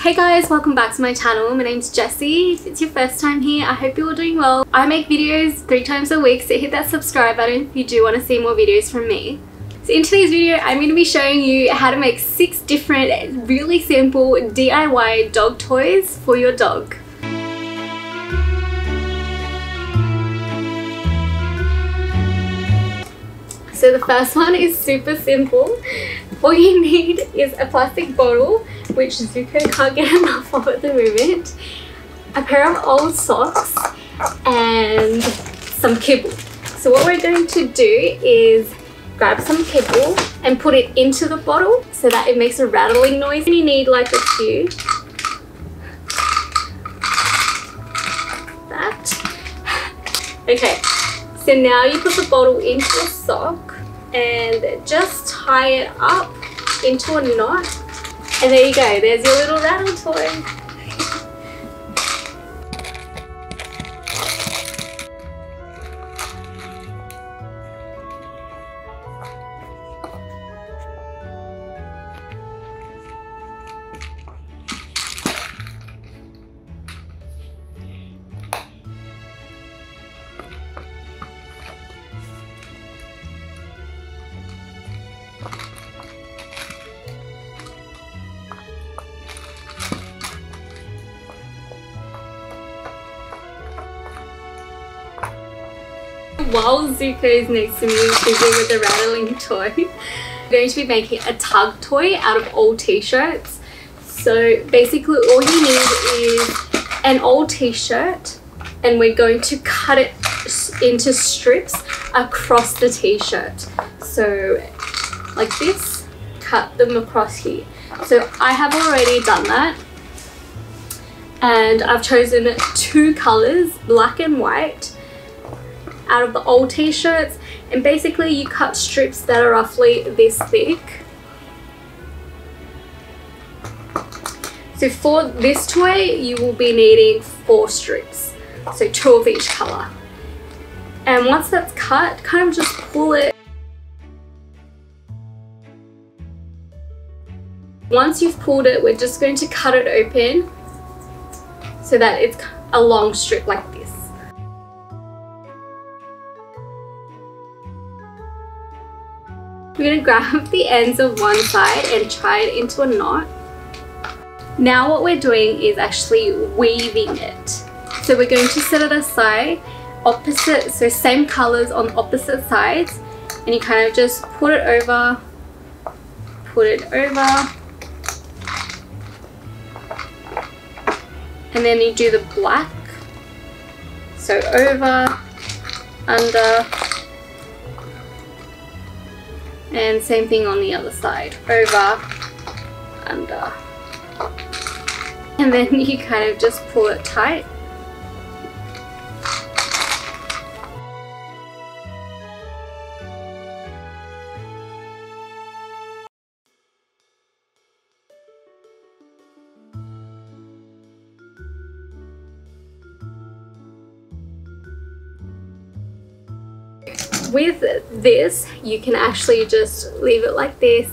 Hey guys, welcome back to my channel. My name's Jessie. If it's your first time here, I hope you're all doing well. I make videos 3 times a week, so hit that subscribe button if you do want to see more videos from me. So in today's video, I'm going to be showing you how to make 6 different, really simple DIY dog toys for your dog. So the first one is super simple. All you need is a plastic bottle, which Zuko can't get enough of at the moment, a pair of old socks, and some kibble. So what we're going to do is grab some kibble and put it into the bottle so that it makes a rattling noise. And you need like a few. That. Okay, so now you put the bottle into a sock and just tie it up into a knot. And there you go, there's your little rattle toy. While Zuko is next to me busy with the rattling toy, I'm going to be making a tug toy out of old t-shirts. So basically all you need is an old t-shirt, and we're going to cut it into strips across the t-shirt. So like this, cut them across here. So I have already done that, and I've chosen 2 colors, black and white, out of the old t-shirts, and basically you cut strips that are roughly this thick. So for this toy you will be needing 4 strips, so 2 of each color. And once that's cut, kind of just pull it. Once you've pulled it, we're just going to cut it open so that it's a long strip like this. We're going to grab the ends of one side and tie it into a knot. Now what we're doing is actually weaving it. So we're going to set it aside, opposite, so same colors on opposite sides, and you kind of just put it over, and then you do the black, so over, under, and same thing on the other side, over, under, and then you kind of just pull it tight. With this, you can actually just leave it like this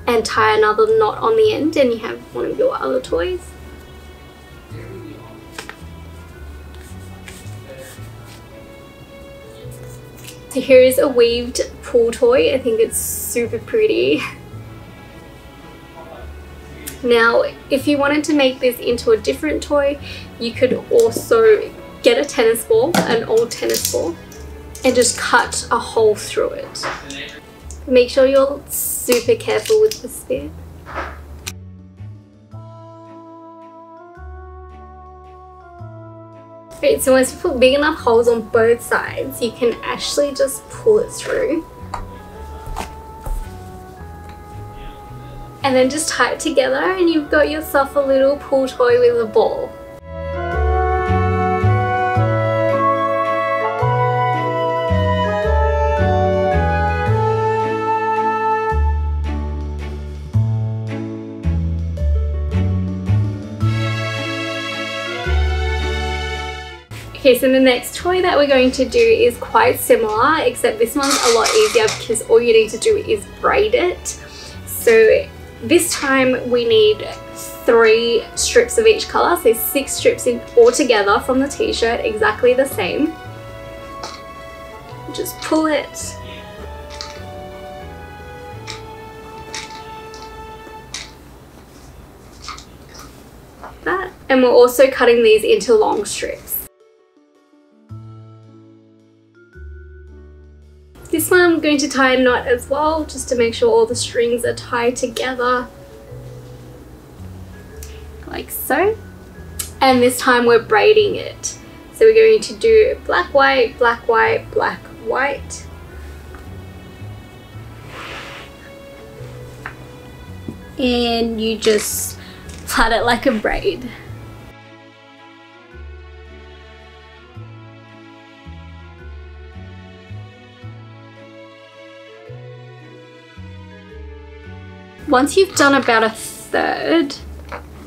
and tie another knot on the end, and you have one of your other toys. So here is a weaved pool toy. I think it's super pretty. Now, if you wanted to make this into a different toy, you could also get a tennis ball, an old tennis ball, and just cut a hole through it. Make sure you're super careful with this bit. Right, so once you put big enough holes on both sides, you can actually just pull it through. And then just tie it together, and you've got yourself a little pool toy with a ball. Okay, so the next toy that we're going to do is quite similar, except this one's a lot easier because all you need to do is braid it. So this time we need 3 strips of each color, so 6 strips in all together from the t-shirt, exactly the same. Just pull it. Like that. And we're also cutting these into long strips. This one I'm going to tie a knot as well, just to make sure all the strings are tied together. Like so. And this time we're braiding it. So we're going to do black, white, black, white, black, white. And you just plait it like a braid. Once you've done about a third,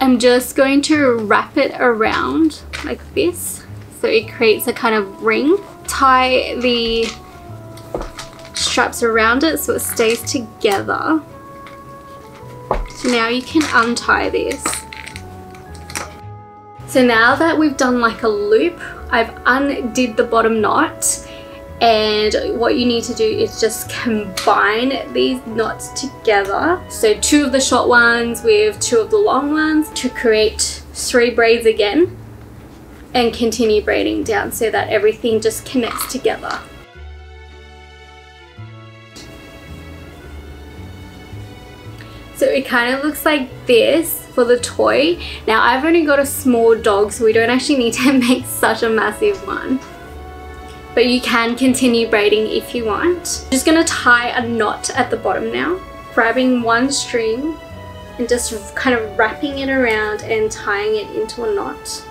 I'm just going to wrap it around like this so it creates a kind of ring. Tie the straps around it so it stays together. So now you can untie this. So now that we've done like a loop, I've undid the bottom knot, and what you need to do is just combine these knots together. So 2 of the short ones with 2 of the long ones to create 3 braids again, and continue braiding down so that everything just connects together. So it kind of looks like this for the toy. Now I've only got a small dog, so we don't actually need to make such a massive one. But you can continue braiding if you want. I'm just gonna tie a knot at the bottom now, grabbing one string and just kind of wrapping it around and tying it into a knot.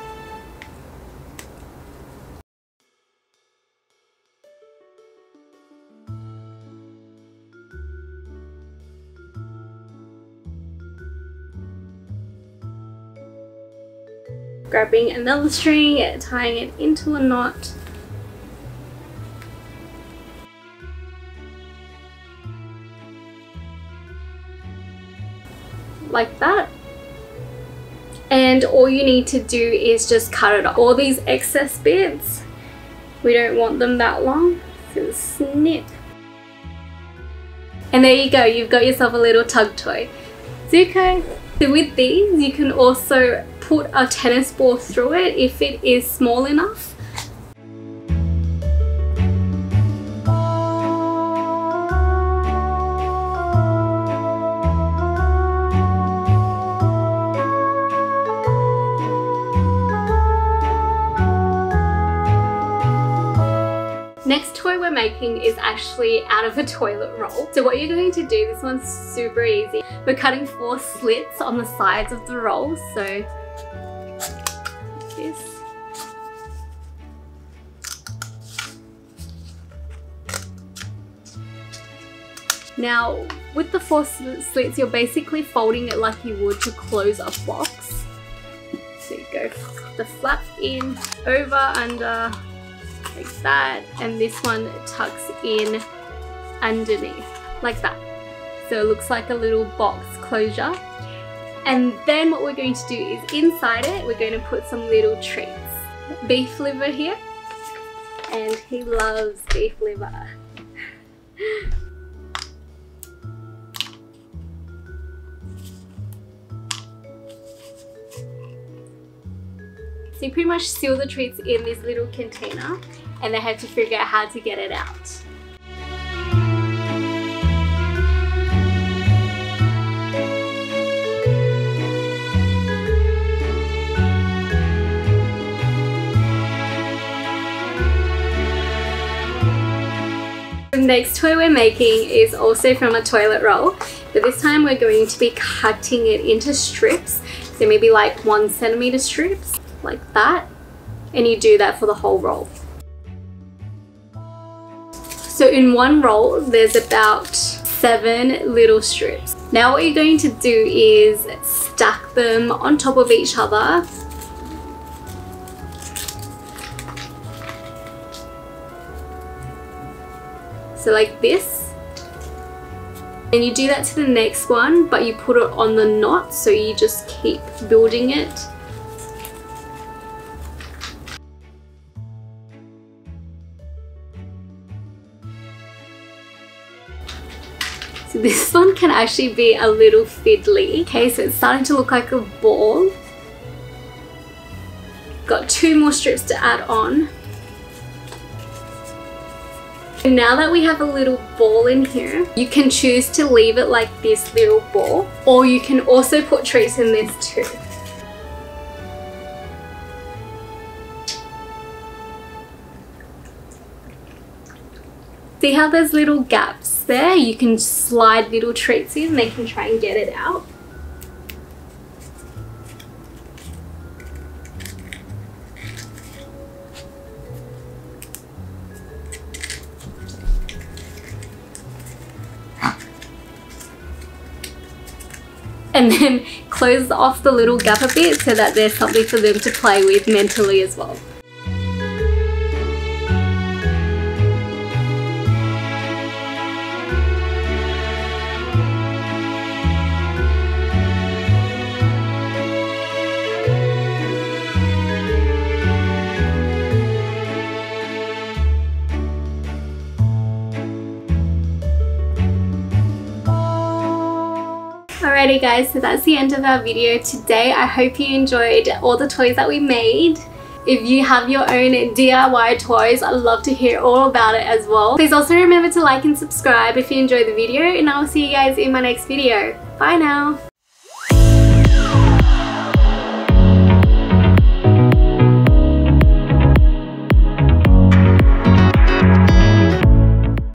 Grabbing another string, tying it into a knot. Like that. And all you need to do is just cut it off. All these excess bits, we don't want them that long, so snip. And there you go, you've got yourself a little tug toy. Zuko. So with these, you can also put a tennis ball through it if it is small enough. Next toy we're making is actually out of a toilet roll. So what you're going to do, this one's super easy. We're cutting 4 slits on the sides of the roll, so like this. Now with the 4 slits, you're basically folding it like you would to close a box. So you go the flap in, over, under, like that, and this one tucks in underneath like that, so it looks like a little box closure. And then what we're going to do is inside it we're going to put some little treats. Beef liver here, and he loves beef liver. So you pretty much seal the treats in this little container, and they have to figure out how to get it out. The next toy we're making is also from a toilet roll, but this time we're going to be cutting it into strips, so maybe like 1 centimeter strips. Like that, and you do that for the whole roll. So in one roll there's about 7 little strips. Now what you're going to do is stack them on top of each other. So like this. And you do that to the next one, but you put it on the knot, so you just keep building it. So this one can actually be a little fiddly. Okay, so it's starting to look like a ball. Got 2 more strips to add on. And now that we have a little ball in here, you can choose to leave it like this little ball, or you can also put treats in this too. See how there's little gaps there? You can slide little treats in, they can try and get it out. And then close off the little gap a bit so that there's something for them to play with mentally as well. Alrighty guys, so that's the end of our video today. I hope you enjoyed all the toys that we made. If you have your own DIY toys, I'd love to hear all about it as well. Please also remember to like and subscribe if you enjoyed the video, and I will see you guys in my next video. Bye now!